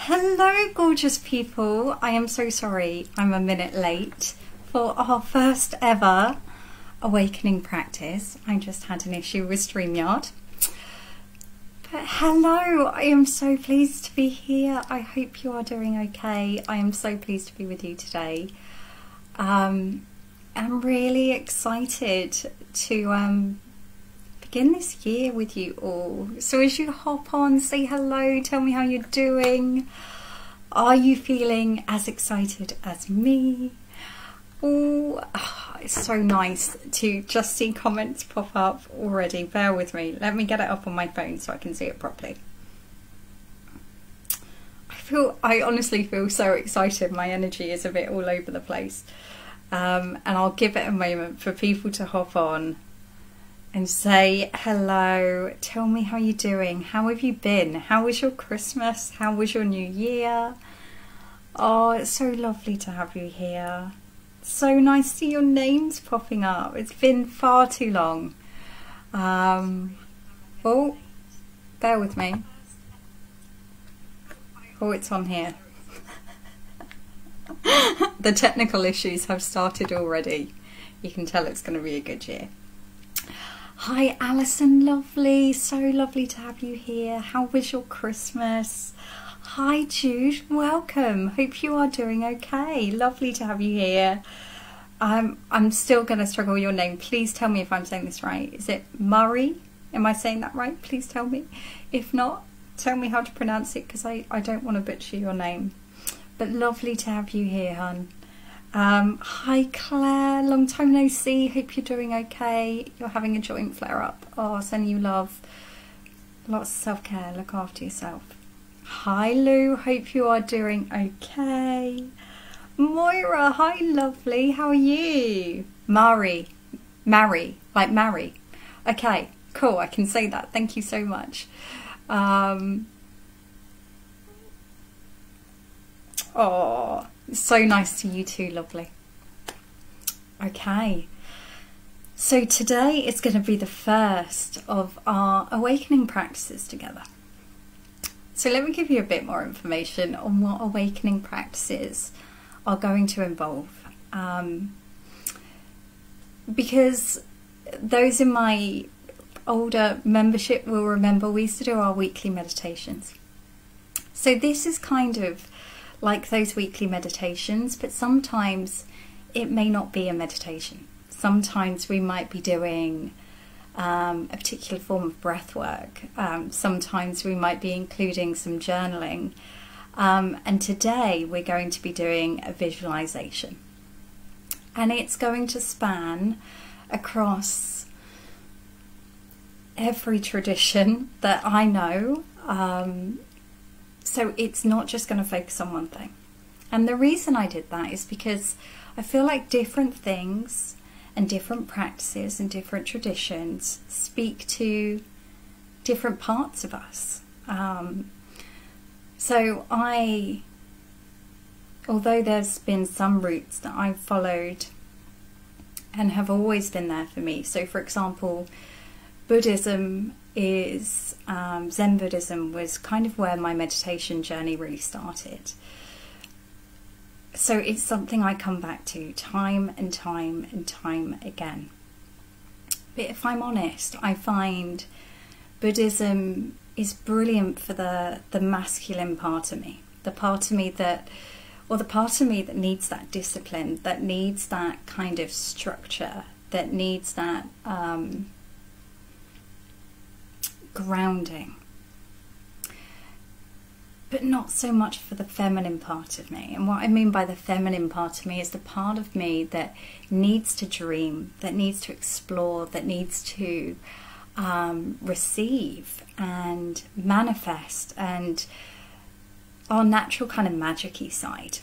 Hello gorgeous people, I am so sorry I'm a minute late for our first ever awakening practice. I just had an issue with StreamYard. But hello, I am so pleased to be here. I hope you are doing okay. I am so pleased to be with you today. I'm really excited to begin this year with you all. So as you hop on, say hello, tell me how you're doing. Are you feeling as excited as me? Oh, it's so nice to just see comments pop up already. Bear with me. Let me get it up on my phone so I can see it properly. I honestly feel so excited. My energy is a bit all over the place. And I'll give it a moment for people to hop on and say hello. Tell me how you're doing. How have you been? How was your Christmas? How was your New Year? Oh, it's so lovely to have you here. So nice to see your names popping up. It's been far too long. Oh, bear with me. Oh, it's on here. The technical issues have started already. You can tell it's going to be a good year. Hi Alison, lovely. So lovely to have you here. How was your Christmas? Hi Jude, welcome. Hope you are doing okay. Lovely to have you here. I'm still going to struggle with your name. Please tell me if I'm saying this right. Is it Murray? Am I saying that right? Please tell me. If not, tell me how to pronounce it, because I don't want to butcher your name. But lovely to have you here, hon. Hi Claire, long time no see. Hope you're doing okay. You're having a joint flare up. Oh, sending you love. Lots of self-care. Look after yourself. Hi Lou, hope you are doing okay. Moira, hi lovely, how are you? Mari, like Mary. Okay, cool, I can say that. Thank you so much. Oh, so nice to you too, lovely. Okay, so today is going to be the first of our awakening practices together. So let me give you a bit more information on what awakening practices are going to involve. Because those in my older membership will remember we used to do our weekly meditations. So this is kind of like those weekly meditations, but sometimes it may not be a meditation. Sometimes we might be doing a particular form of breath work. Sometimes we might be including some journaling. And today we're going to be doing a visualization. And it's going to span across every tradition that I know. So it's not just going to focus on one thing. And the reason I did that is because I feel like different things and different practices and different traditions speak to different parts of us. So although there's been some routes that I've followed and have always been there for me. So for example, Buddhism is, Zen Buddhism was kind of where my meditation journey really started. So it's something I come back to time and time and time again. But if I'm honest, I find Buddhism is brilliant for the masculine part of me. The part of me that, or the part of me that needs that discipline, that needs that kind of structure, that needs that grounding. But not so much for the feminine part of me. And what I mean by the feminine part of me is the part of me that needs to dream, that needs to explore, that needs to receive and manifest, and our natural kind of magic-y side.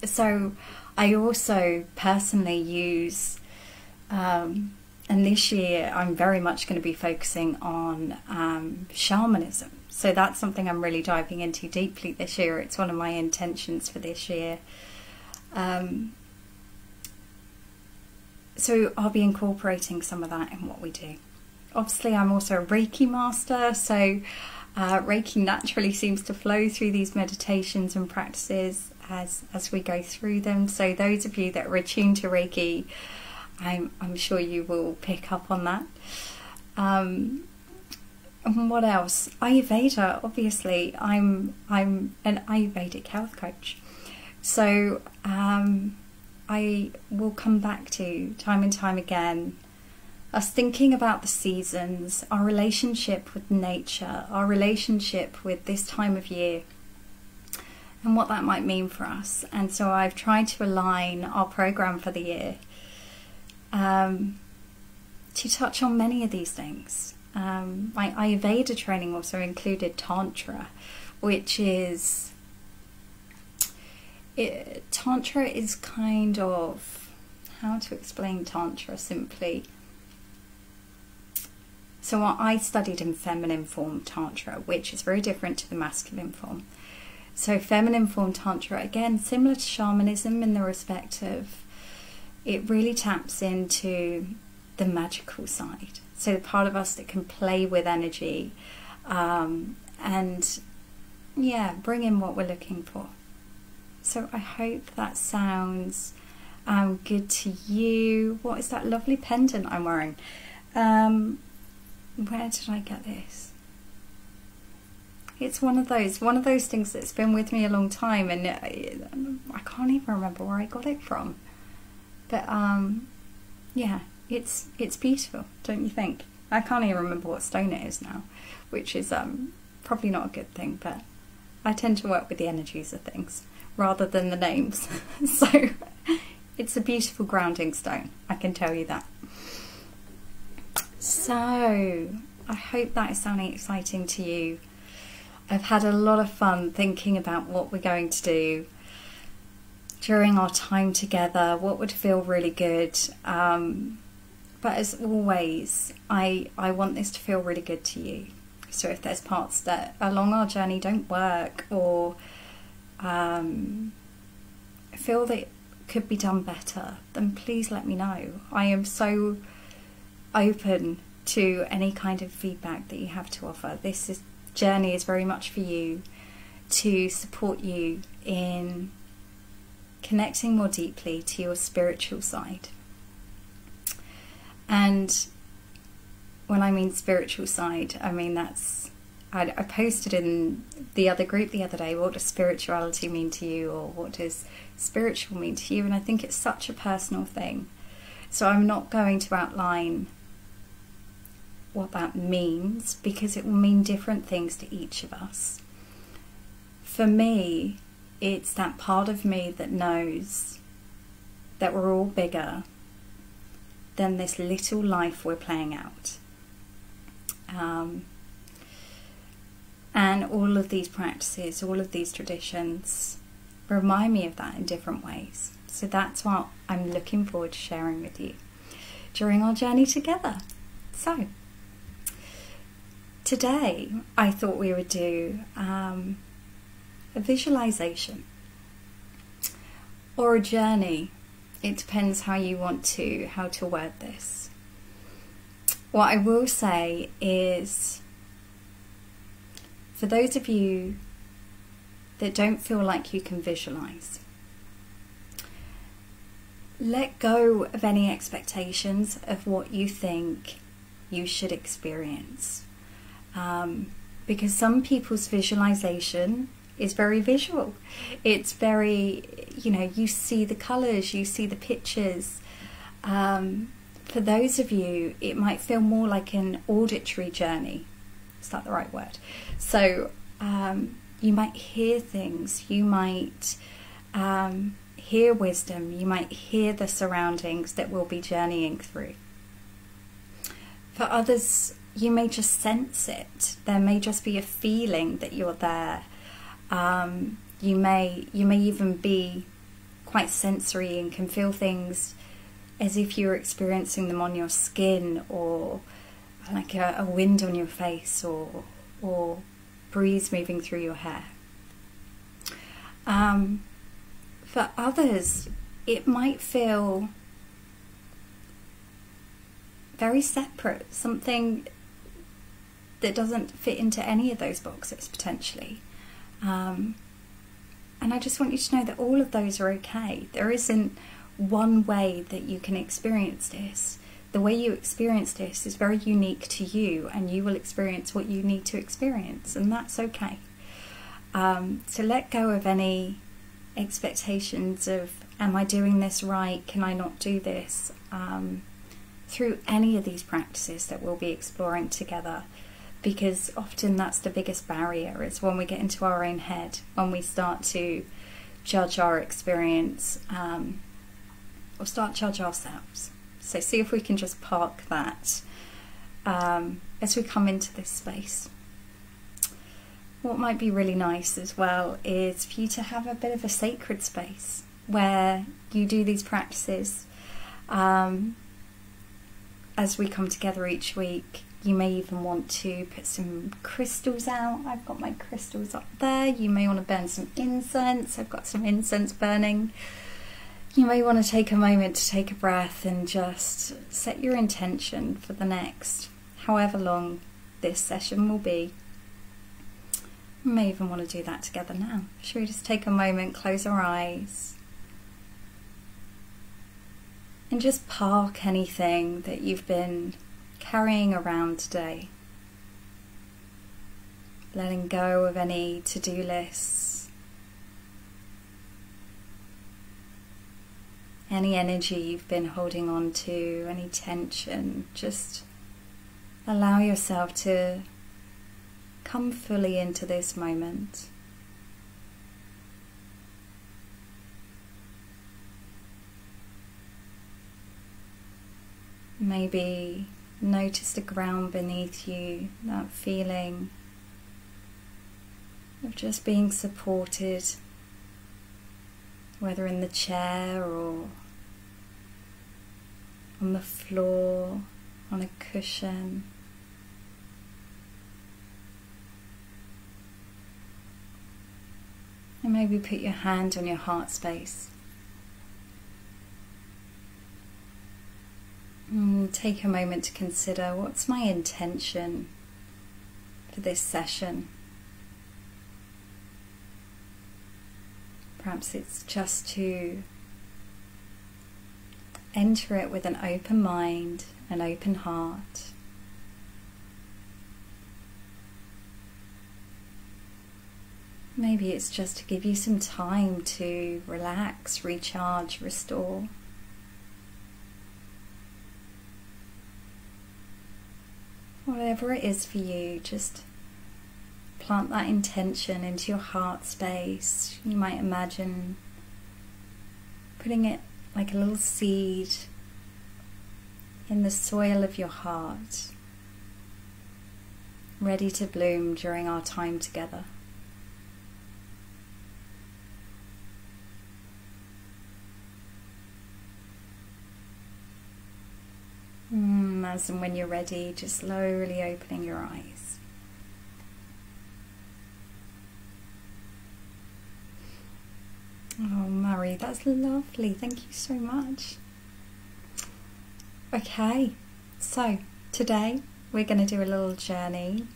So I also personally use, and this year I'm very much going to be focusing on shamanism. So that's something I'm really diving into deeply this year. It's one of my intentions for this year. So I'll be incorporating some of that in what we do. Obviously, I'm also a Reiki master, so Reiki naturally seems to flow through these meditations and practices as we go through them. So those of you that are attuned to Reiki, I'm sure you will pick up on that. And what else? Ayurveda, obviously. I'm an Ayurvedic health coach. So I will come back to, time and time again, us thinking about the seasons, our relationship with nature, our relationship with this time of year, and what that might mean for us. And so I've tried to align our program for the year to touch on many of these things. My Ayurveda training also included Tantra, which is... Tantra is kind of... How to explain Tantra simply? So I studied in feminine form Tantra, which is very different to the masculine form. So feminine form Tantra, again, similar to shamanism in the respect of it really taps into the magical side. So the part of us that can play with energy and, yeah, bring in what we're looking for. So I hope that sounds good to you. What is that lovely pendant I'm wearing? Where did I get this? It's one of those things that's been with me a long time, and I can't even remember where I got it from. But yeah, it's beautiful, don't you think? I can't even remember what stone it is now, which is probably not a good thing, but I tend to work with the energies of things rather than the names. So it's a beautiful grounding stone, I can tell you that. So I hope that is sounding exciting to you. I've had a lot of fun thinking about what we're going to do during our time together, what would feel really good. But as always, I want this to feel really good to you. So if there's parts that along our journey don't work, or feel that could be done better, then please let me know. I am so open to any kind of feedback that you have to offer. This journey is very much for you, to support you in connecting more deeply to your spiritual side. And when I mean spiritual side, I mean I posted in the other group the other day, what does spirituality mean to you, or what does spiritual mean to you? And I think it's such a personal thing. So I'm not going to outline what that means, because it will mean different things to each of us. For me, it's that part of me that knows that we're all bigger than this little life we're playing out. And all of these practices, all of these traditions remind me of that in different ways. So that's what I'm looking forward to sharing with you during our journey together. So today I thought we would do a visualization or a journey. It depends how you want to, how to word this. What I will say is, for those of you that don't feel like you can visualize, let go of any expectations of what you think you should experience. Because some people's visualization is very visual. It's very, you see the colours, you see the pictures. For those of you, it might feel more like an auditory journey. Is that the right word? So you might hear things, you might hear wisdom, you might hear the surroundings that we'll be journeying through. For others, you may just sense it. There may just be a feeling that you're there. You may even be quite sensory and can feel things as if you're experiencing them on your skin, or like a wind on your face, or breeze moving through your hair. For others, it might feel very separate, something that doesn't fit into any of those boxes potentially. And I just want you to know that all of those are okay. There isn't one way that you can experience this. The way you experience this is very unique to you, and you will experience what you need to experience, and that's okay. So let go of any expectations of, am I doing this right? Can I not do this? Through any of these practices that we'll be exploring together, because often that's the biggest barrier, is when we get into our own head, when we start to judge our experience, or start to judge ourselves. So see if we can just park that as we come into this space. What might be really nice as well is for you to have a bit of a sacred space where you do these practices as we come together each week. You may even want to put some crystals out. I've got my crystals up there. You may want to burn some incense. I've got some incense burning. You may want to take a moment to take a breath and just set your intention for the next however long this session will be. You may even want to do that together now. Should we just take a moment, close our eyes, and just park anything that you've been carrying around today. Letting go of any to-do lists, any energy you've been holding on to, any tension. Just allow yourself to come fully into this moment. Maybe notice the ground beneath you, that feeling of just being supported, whether in the chair or on the floor, on a cushion. And maybe put your hand on your heart space. And take a moment to consider, what's my intention for this session? Perhaps it's just to enter it with an open mind, an open heart. Maybe it's just to give you some time to relax, recharge, restore. Whatever it is for you, just plant that intention into your heart space. You might imagine putting it like a little seed in the soil of your heart, ready to bloom during our time together. As and when you're ready, just slowly opening your eyes. Oh, Murray, that's lovely. Thank you so much. Okay, so today we're going to do a little journey.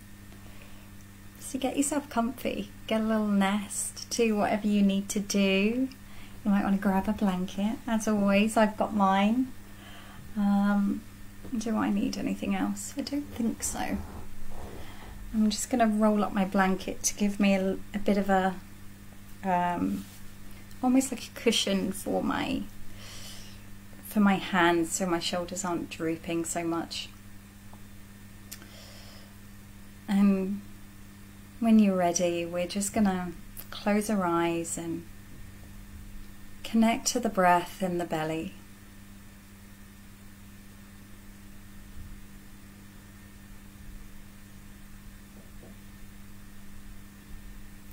So get yourself comfy, get a little nest, do whatever you need to do. You might want to grab a blanket. As always, I've got mine. Do I need anything else? I don't think so. I'm just going to roll up my blanket to give me a bit of a almost like a cushion for my hands, so my shoulders aren't drooping so much. And when you're ready, we're just going to close our eyes and connect to the breath in the belly.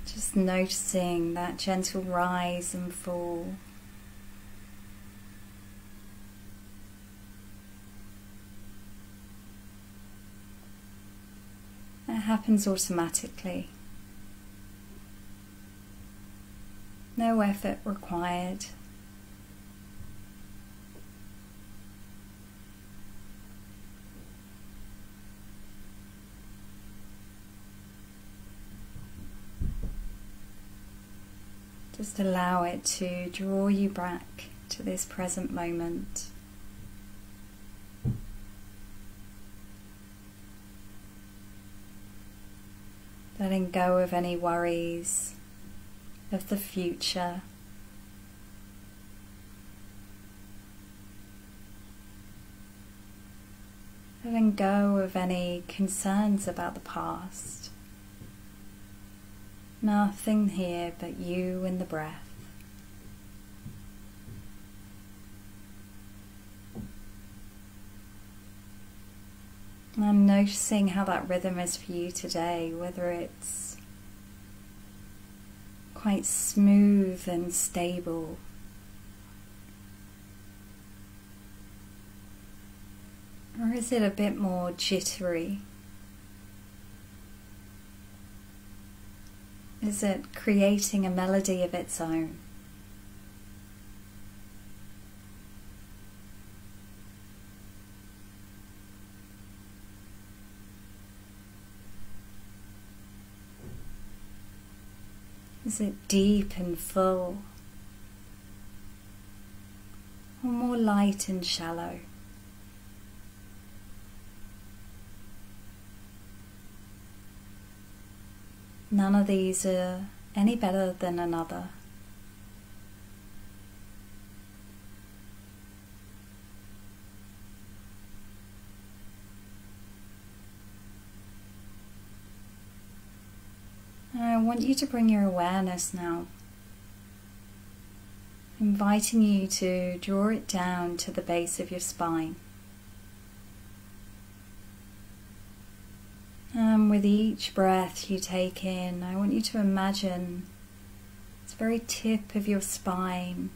Just noticing that gentle rise and fall. It happens automatically. No effort required. Just allow it to draw you back to this present moment. Letting go of any worries of the future. Letting go of any concerns about the past. Nothing here but you and the breath. And I'm noticing how that rhythm is for you today, whether it's quite smooth and stable, or is it a bit more jittery? Is it creating a melody of its own? Is it deep and full, or more light and shallow? None of these are any better than another. And I want you to bring your awareness now, inviting you to draw it down to the base of your spine. And with each breath you take in, I want you to imagine this very tip of your spine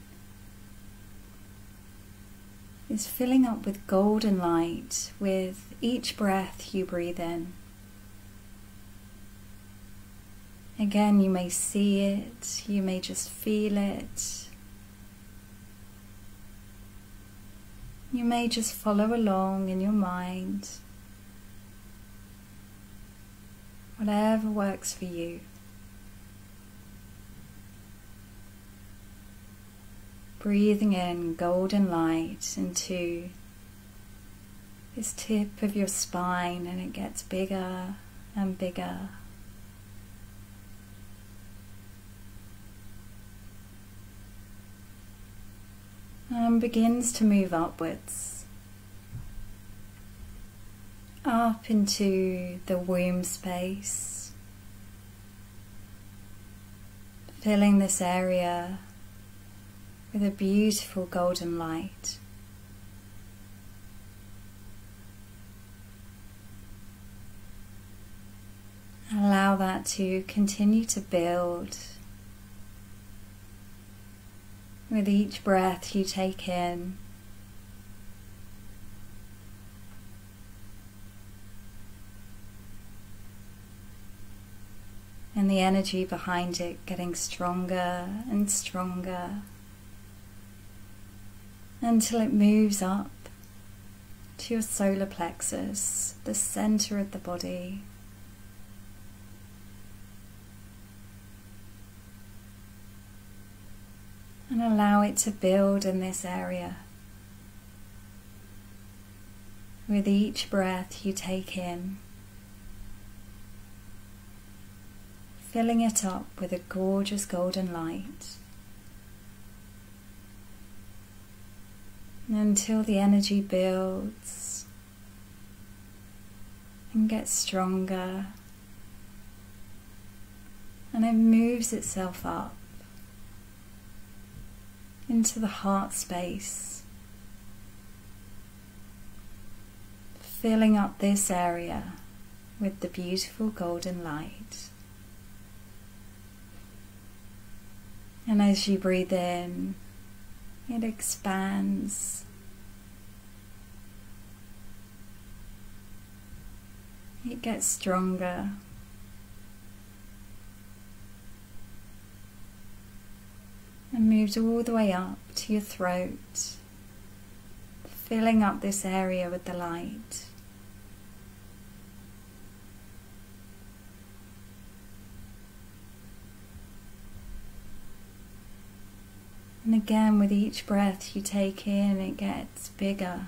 is filling up with golden light with each breath you breathe in. Again, you may see it, you may just feel it. You may just follow along in your mind. Whatever works for you. Breathing in golden light into this tip of your spine, and it gets bigger and bigger. And begins to move upwards. Up into the womb space, filling this area with a beautiful golden light. Allow that to continue to build with each breath you take in. And the energy behind it getting stronger and stronger until it moves up to your solar plexus, the center of the body. And allow it to build in this area. With each breath you take in, filling it up with a gorgeous golden light, until the energy builds and gets stronger, and it moves itself up into the heart space, filling up this area with the beautiful golden light. And as you breathe in, it expands. It gets stronger. And moves all the way up to your throat, filling up this area with the light. And again, with each breath you take in, it gets bigger,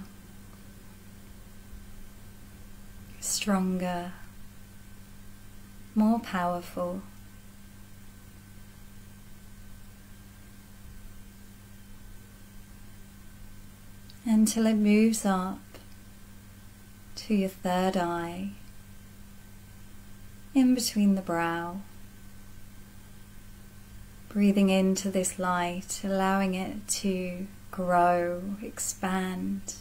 stronger, more powerful. Until it moves up to your third eye, in between the brow. Breathing into this light, allowing it to grow, expand.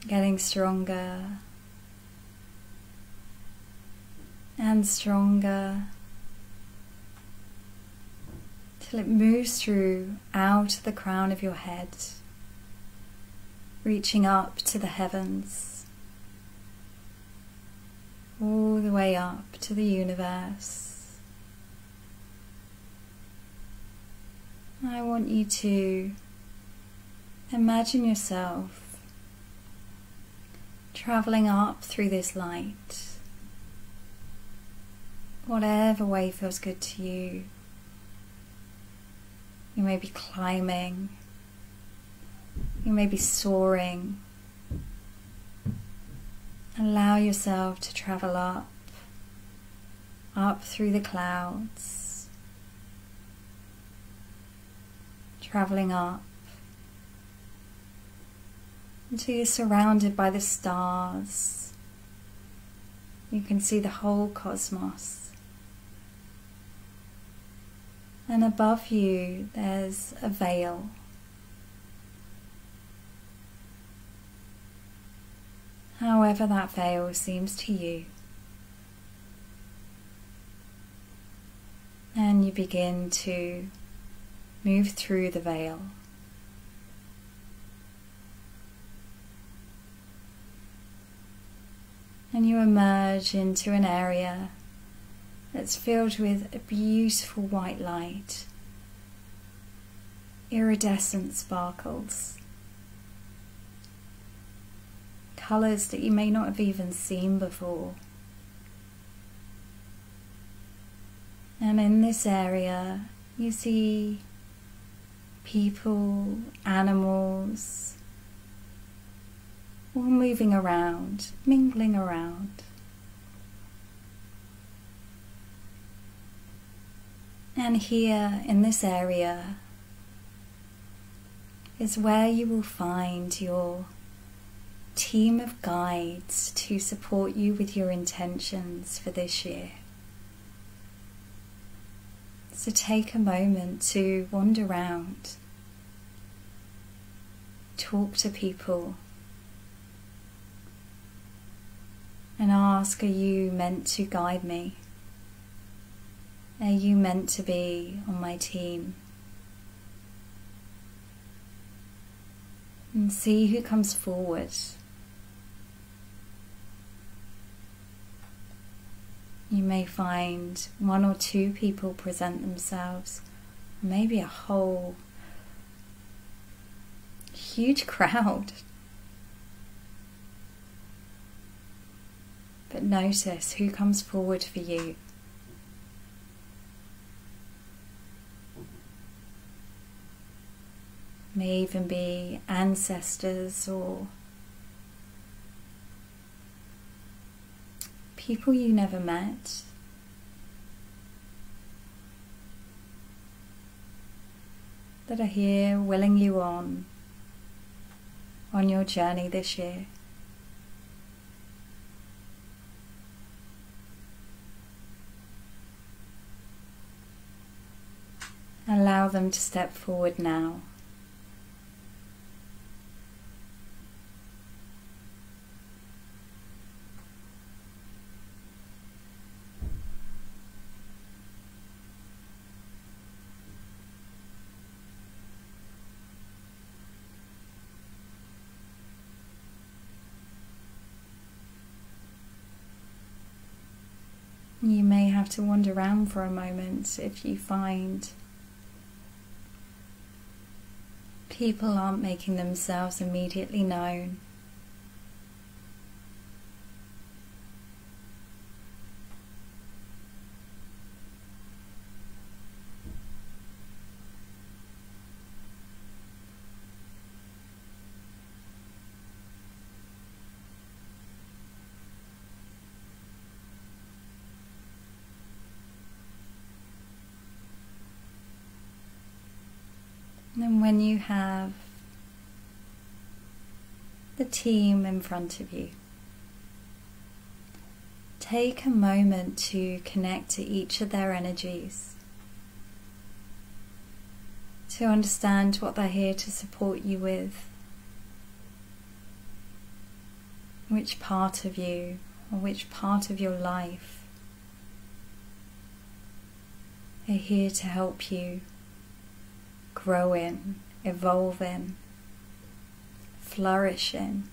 Getting stronger and stronger till it moves through out the crown of your head, reaching up to the heavens, all the way up to the universe. I want you to imagine yourself traveling up through this light, whatever way feels good to you. You may be climbing, you may be soaring. Allow yourself to travel up through the clouds, traveling up until you're surrounded by the stars. You can see the whole cosmos. And above you there's a veil. However that veil seems to you. And you begin to move through the veil. And you emerge into an area that's filled with a beautiful white light, iridescent sparkles, colours that you may not have even seen before. And in this area you see people, animals, all moving around, mingling around. And here in this area is where you will find your team of guides to support you with your intentions for this year. So take a moment to wander around, talk to people, and ask, are you meant to guide me? Are you meant to be on my team? And see who comes forward. You may find one or two people present themselves, maybe a whole huge crowd. But notice who comes forward for you. May even be ancestors or people you never met. That are here willing you on your journey this year. Allow them to step forward now. You may have to wander around for a moment if you find people aren't making themselves immediately known. when you have the team in front of you, take a moment to connect to each of their energies, to understand what they're here to support you with, which part of you or which part of your life are here to help you grow in, evolve in, flourish in.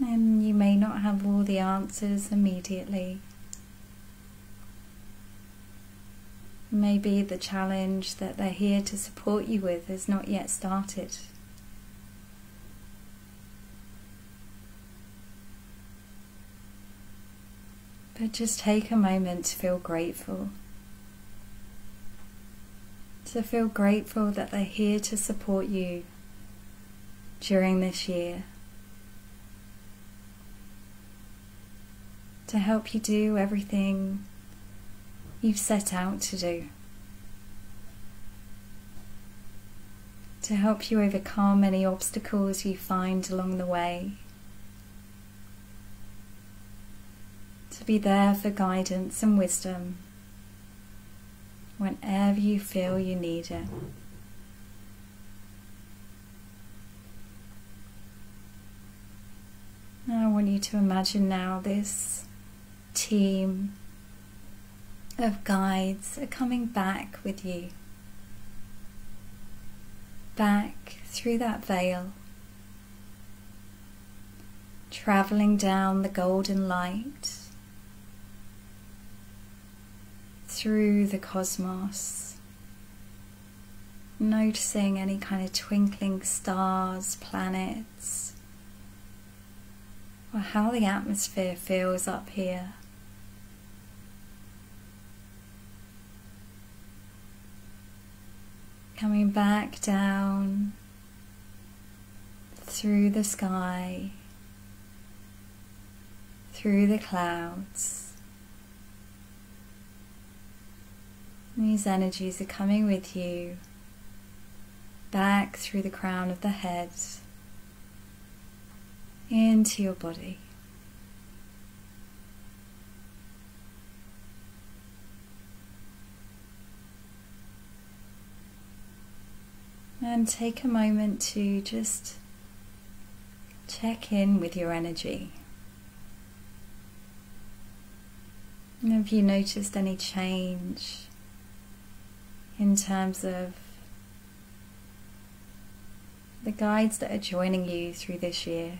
And you may not have all the answers immediately. Maybe the challenge that they're here to support you with has not yet started. But just take a moment to feel grateful. To feel grateful that they're here to support you during this year. To help you do everything you've set out to do. To help you overcome any obstacles you find along the way. To be there for guidance and wisdom whenever you feel you need it. Now I want you to imagine now this team of guides are coming back with you, back through that veil, traveling down the golden light, through the cosmos, noticing any kind of twinkling stars, planets, or how the atmosphere feels up here. Coming back down through the sky, through the clouds. These energies are coming with you back through the crown of the head into your body. And take a moment to just check in with your energy. And have you noticed any change in terms of the guides that are joining you through this year?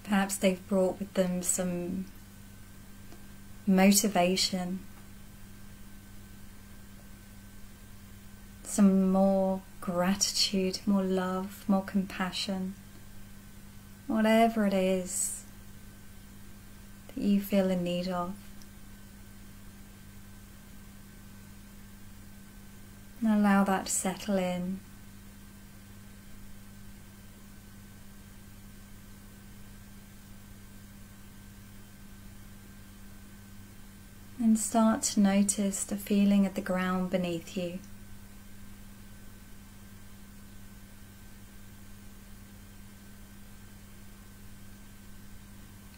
Perhaps they've brought with them some motivation, some more gratitude, more love, more compassion, whatever it is that you feel in need of. And allow that to settle in. And start to notice the feeling of the ground beneath you.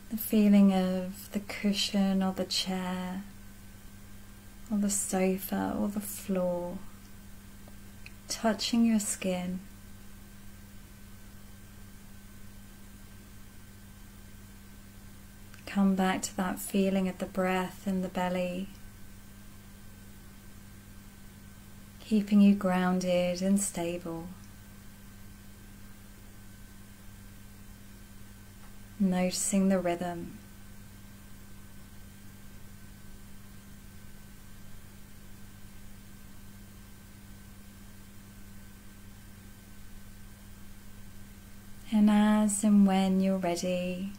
The feeling of the cushion or the chair or the sofa or the floor touching your skin. Come back to that feeling of the breath in the belly, keeping you grounded and stable. Noticing the rhythm. And as and when you're ready,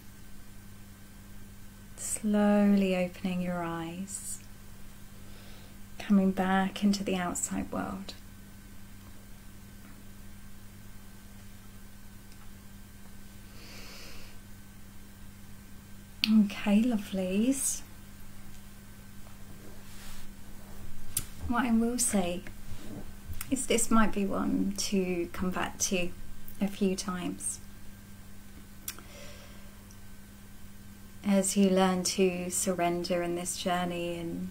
slowly opening your eyes, coming back into the outside world. Okay, lovelies. What I will say is this might be one to come back to a few times as you learn to surrender in this journey and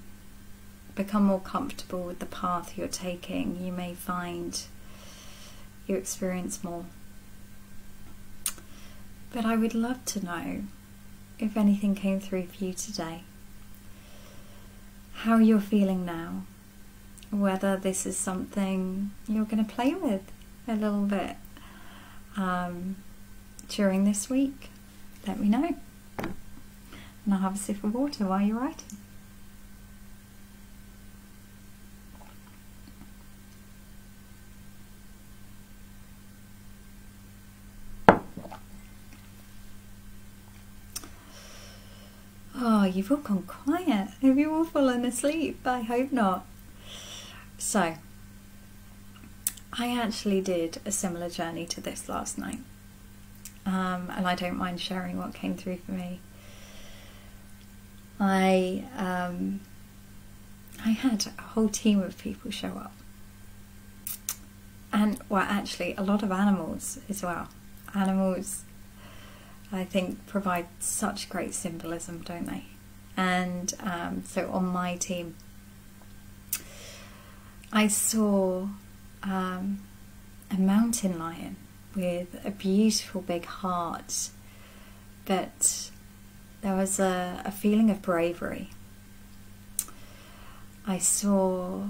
become more comfortable with the path you're taking. You may find you experience more, but I would love to know if anything came through for you today, how you're feeling now, whether this is something you're going to play with a little bit during this week. Let me know, and I'll have a sip of water while you're writing. Oh, you've all gone quiet. Have you all fallen asleep? I hope not. So, I actually did a similar journey to this last night. And I don't mind sharing what came through for me. I had a whole team of people show up. And, well, actually, a lot of animals as well. Animals, I think, provide such great symbolism, don't they? And so on my team, I saw a mountain lion with a beautiful big heart, but there was a feeling of bravery. I saw,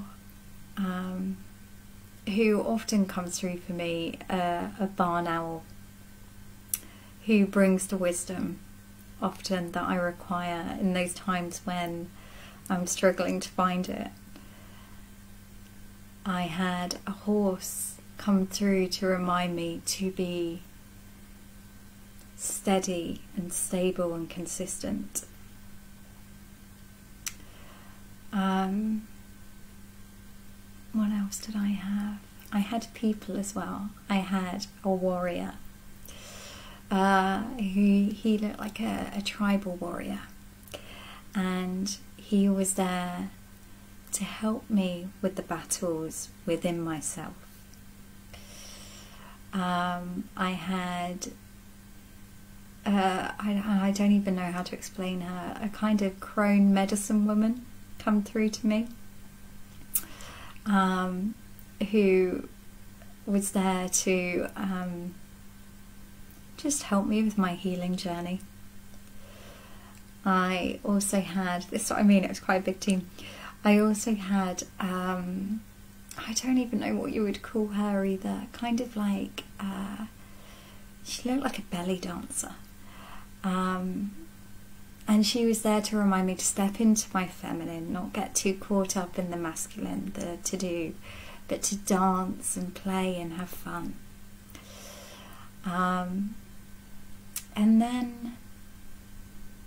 who often comes through for me, a barn owl, who brings the wisdom often that I require in those times when I'm struggling to find it. I had a horse come through to remind me to be steady and stable and consistent. What else did I have? I had people as well. I had a warrior. He looked like a tribal warrior, and he was there to help me with the battles within myself. I had I don't even know how to explain her, a kind of crone medicine woman come through to me, who was there to just help me with my healing journey. I also had, this is what I mean, it was quite a big team. I also had, I don't even know what you would call her either, kind of like, she looked like a belly dancer. And she was there to remind me to step into my feminine, not get too caught up in the masculine, the to-do, but to dance and play and have fun.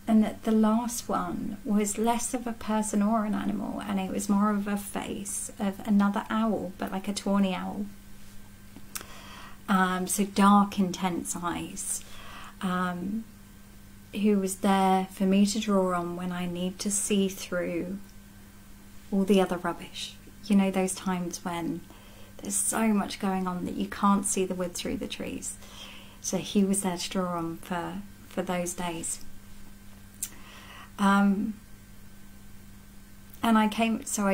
And the last one was less of a person or an animal, and it was more of a face of another owl, but like a tawny owl. So dark, intense eyes, who was there for me to draw on when I need to see through all the other rubbish. You know, those times when there's so much going on that you can't see the wood through the trees. So he was there to draw on for those days. And I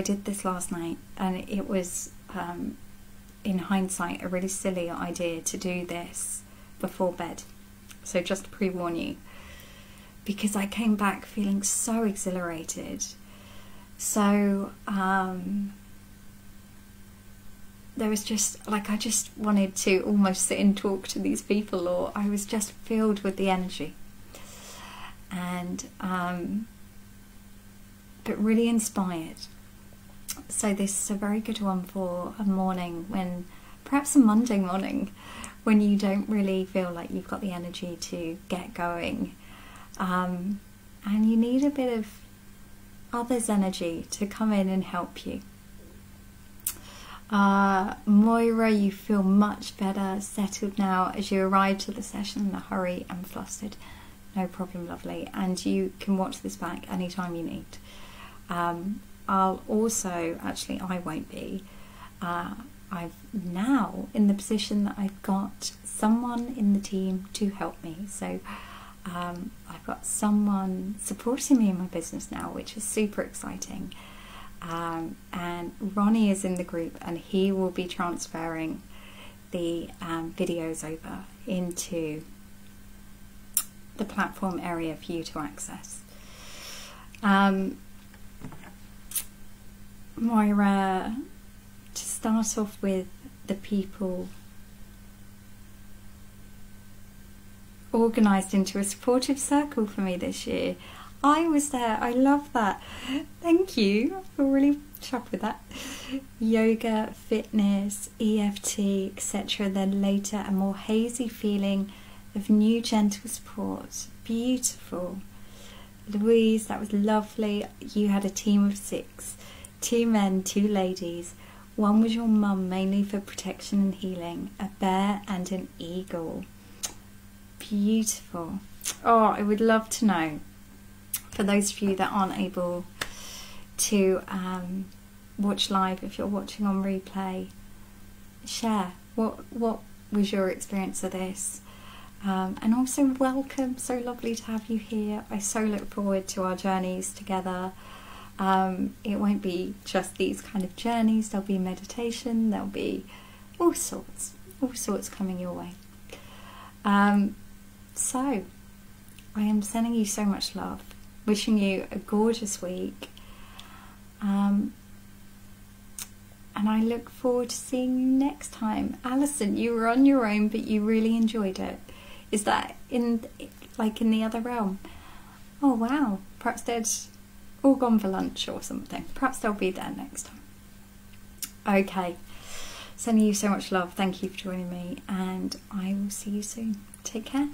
did this last night, and it was, in hindsight, a really silly idea to do this before bed. So just to pre-warn you, because I came back feeling so exhilarated. So, there was just, like, I just wanted to almost sit and talk to these people, or I was just filled with the energy. And, but really inspired. So this is a very good one for a morning when, perhaps a Monday morning, when you don't really feel like you've got the energy to get going, and you need a bit of others' energy to come in and help you. Moira, you feel much better, settled now as you arrived to the session in a hurry and flustered. No problem, lovely. And you can watch this back anytime you need. I'll also, actually I won't be, I've now in the position that I've got someone in the team to help me. So I've got someone supporting me in my business now, which is super exciting. And Ronnie is in the group, and he will be transferring the videos over into the platform area for you to access. Moira, to start off with, the people organised into a supportive circle for me this year. I was there. I love that. Thank you. I feel really chuffed with that. Yoga, fitness, EFT, etc. Then later a more hazy feeling of new gentle support. Beautiful. Louise, that was lovely. You had a team of 6. 2 men, 2 ladies. One was your mum, mainly for protection and healing. A bear and an eagle. Beautiful. Oh, I would love to know, for those of you that aren't able to watch live, if you're watching on replay, share what was your experience of this, and also welcome. So lovely to have you here. I so look forward to our journeys together. It won't be just these kind of journeys, there'll be meditation, there'll be all sorts coming your way. So I am sending you so much love, wishing you a gorgeous week, and I look forward to seeing you next time. Alison, you were on your own, but you really enjoyed it. Is that in the other realm? Oh wow, perhaps they'd all gone for lunch or something. Perhaps they'll be there next time. Okay, sending you so much love. Thank you for joining me, and I will see you soon. Take care.